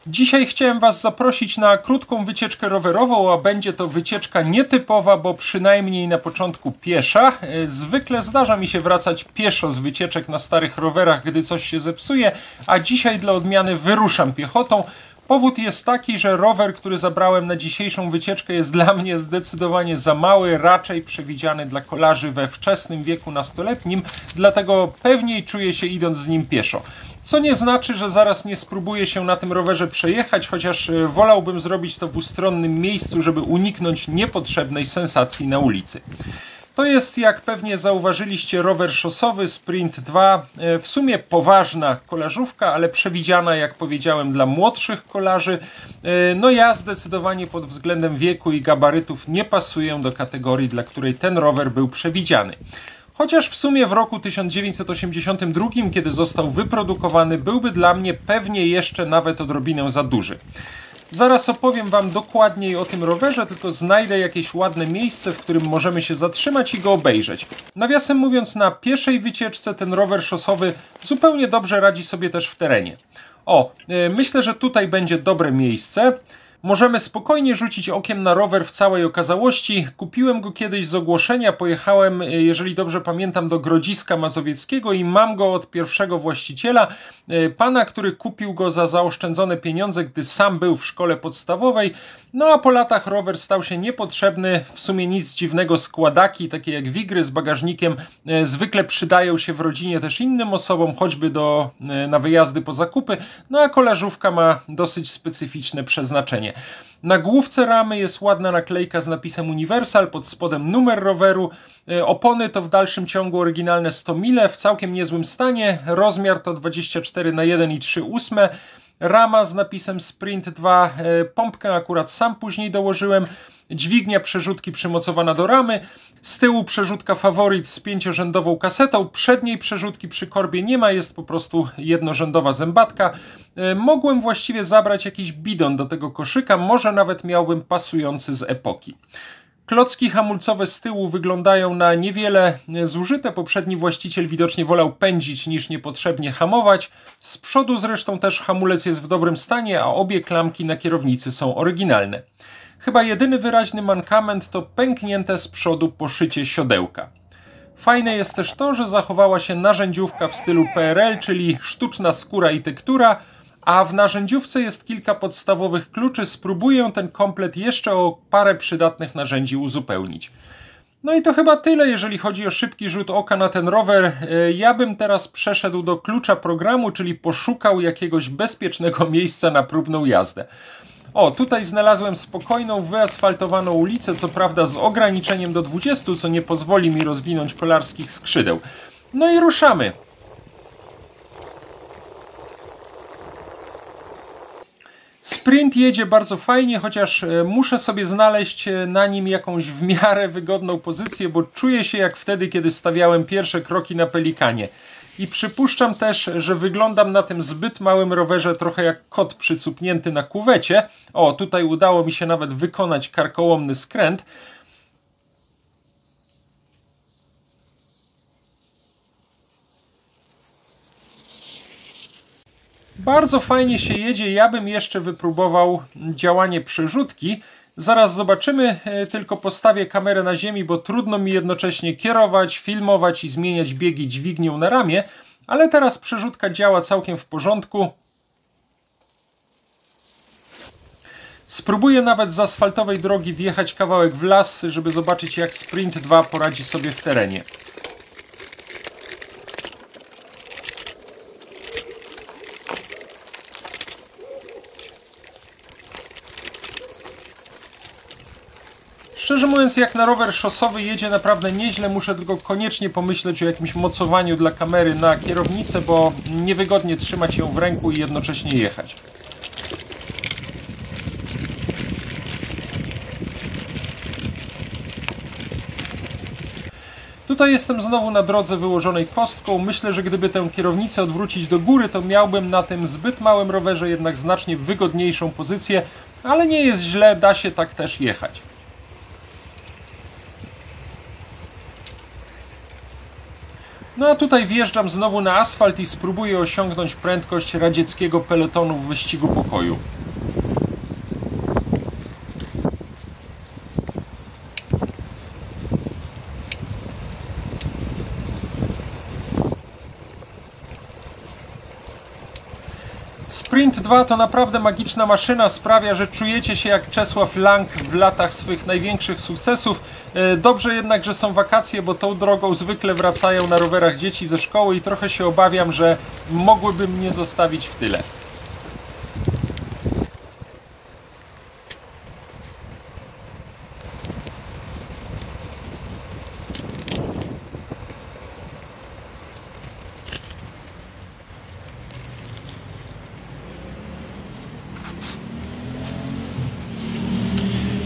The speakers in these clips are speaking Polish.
Dzisiaj chciałem Was zaprosić na krótką wycieczkę rowerową, a będzie to wycieczka nietypowa, bo przynajmniej na początku piesza. Zwykle zdarza mi się wracać pieszo z wycieczek na starych rowerach, gdy coś się zepsuje, a dzisiaj dla odmiany wyruszam piechotą. Powód jest taki, że rower, który zabrałem na dzisiejszą wycieczkę, jest dla mnie zdecydowanie za mały, raczej przewidziany dla kolarzy we wczesnym wieku nastoletnim, dlatego pewniej czuję się idąc z nim pieszo. Co nie znaczy, że zaraz nie spróbuję się na tym rowerze przejechać, chociaż wolałbym zrobić to w ustronnym miejscu, żeby uniknąć niepotrzebnej sensacji na ulicy. To jest, jak pewnie zauważyliście, rower szosowy Sprint 2. W sumie poważna kolażówka, ale przewidziana, jak powiedziałem, dla młodszych kolarzy. No ja zdecydowanie pod względem wieku i gabarytów nie pasuję do kategorii, dla której ten rower był przewidziany. Chociaż w sumie w roku 1982, kiedy został wyprodukowany, byłby dla mnie pewnie jeszcze nawet odrobinę za duży. Zaraz opowiem Wam dokładniej o tym rowerze, tylko znajdę jakieś ładne miejsce, w którym możemy się zatrzymać i go obejrzeć. Nawiasem mówiąc, na pieszej wycieczce ten rower szosowy zupełnie dobrze radzi sobie też w terenie. Myślę, że tutaj będzie dobre miejsce. Możemy spokojnie rzucić okiem na rower w całej okazałości. Kupiłem go kiedyś z ogłoszenia, pojechałem, jeżeli dobrze pamiętam, do Grodziska Mazowieckiego i mam go od pierwszego właściciela, pana, który kupił go za zaoszczędzone pieniądze, gdy sam był w szkole podstawowej. No a po latach rower stał się niepotrzebny, w sumie nic dziwnego, składaki, takie jak wigry z bagażnikiem, zwykle przydają się w rodzinie też innym osobom, choćby na wyjazdy po zakupy, no a kolażówka ma dosyć specyficzne przeznaczenie. Na główce ramy jest ładna naklejka z napisem Universal, pod spodem numer roweru. Opony to w dalszym ciągu oryginalne 100 mile w całkiem niezłym stanie. Rozmiar to 24×1 i 3/8. Rama z napisem Sprint 2. Pompkę akurat sam później dołożyłem. Dźwignia przerzutki przymocowana do ramy. Z tyłu przerzutka Favorit z 5-rzędową kasetą. Przedniej przerzutki przy korbie nie ma, jest po prostu jednorzędowa zębatka. Mogłem właściwie zabrać jakiś bidon do tego koszyka, może nawet miałbym pasujący z epoki. Klocki hamulcowe z tyłu wyglądają na niewiele zużyte. Poprzedni właściciel widocznie wolał pędzić niż niepotrzebnie hamować. Z przodu zresztą też hamulec jest w dobrym stanie, a obie klamki na kierownicy są oryginalne. Chyba jedyny wyraźny mankament to pęknięte z przodu poszycie siodełka. Fajne jest też to, że zachowała się narzędziówka w stylu PRL, czyli sztuczna skóra i tektura, a w narzędziówce jest kilka podstawowych kluczy. Spróbuję ten komplet jeszcze o parę przydatnych narzędzi uzupełnić. No i to chyba tyle, jeżeli chodzi o szybki rzut oka na ten rower. Ja bym teraz przeszedł do klucza programu, czyli poszukał jakiegoś bezpiecznego miejsca na próbną jazdę. Tutaj znalazłem spokojną, wyasfaltowaną ulicę, co prawda z ograniczeniem do 20, co nie pozwoli mi rozwinąć kolarskich skrzydeł. No i ruszamy. Sprint jedzie bardzo fajnie, chociaż muszę sobie znaleźć na nim jakąś w miarę wygodną pozycję, bo czuję się jak wtedy, kiedy stawiałem pierwsze kroki na Pelikanie. I przypuszczam też, że wyglądam na tym zbyt małym rowerze trochę jak kot przycupnięty na kuwecie. Tutaj udało mi się nawet wykonać karkołomny skręt. Bardzo fajnie się jedzie, ja bym jeszcze wypróbował działanie przerzutki. Zaraz zobaczymy, tylko postawię kamerę na ziemi, bo trudno mi jednocześnie kierować, filmować i zmieniać biegi dźwignią na ramię, ale teraz przerzutka działa całkiem w porządku. Spróbuję nawet z asfaltowej drogi wjechać kawałek w las, żeby zobaczyć, jak Sprint 2 poradzi sobie w terenie. Szczerze mówiąc, jak na rower szosowy jedzie naprawdę nieźle, muszę tylko koniecznie pomyśleć o jakimś mocowaniu dla kamery na kierownicę, bo niewygodnie trzymać ją w ręku i jednocześnie jechać. Tutaj jestem znowu na drodze wyłożonej kostką. Myślę, że gdyby tę kierownicę odwrócić do góry, to miałbym na tym zbyt małym rowerze jednak znacznie wygodniejszą pozycję, ale nie jest źle, da się tak też jechać. No a tutaj wjeżdżam znowu na asfalt i spróbuję osiągnąć prędkość radzieckiego pelotonu w wyścigu pokoju. Sprint 2 to naprawdę magiczna maszyna, sprawia, że czujecie się jak Czesław Lang w latach swych największych sukcesów. Dobrze jednak, że są wakacje, bo tą drogą zwykle wracają na rowerach dzieci ze szkoły i trochę się obawiam, że mogłyby mnie zostawić w tyle.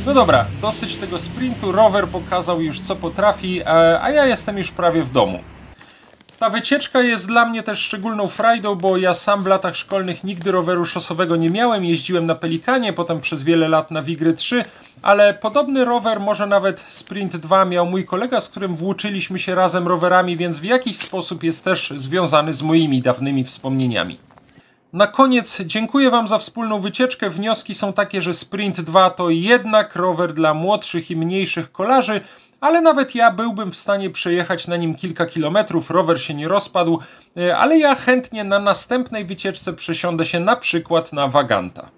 No dobra, dosyć tego sprintu, rower pokazał już co potrafi, a ja jestem już prawie w domu. Ta wycieczka jest dla mnie też szczególną frajdą, bo ja sam w latach szkolnych nigdy roweru szosowego nie miałem, jeździłem na Pelikanie, potem przez wiele lat na Wigry 3, ale podobny rower, może nawet Sprint 2 miał mój kolega, z którym włóczyliśmy się razem rowerami, więc w jakiś sposób jest też związany z moimi dawnymi wspomnieniami. Na koniec dziękuję Wam za wspólną wycieczkę. Wnioski są takie, że Sprint 2 to jednak rower dla młodszych i mniejszych kolarzy, ale nawet ja byłbym w stanie przejechać na nim kilka kilometrów, rower się nie rozpadł, ale ja chętnie na następnej wycieczce przesiądę się na przykład na Vaganta.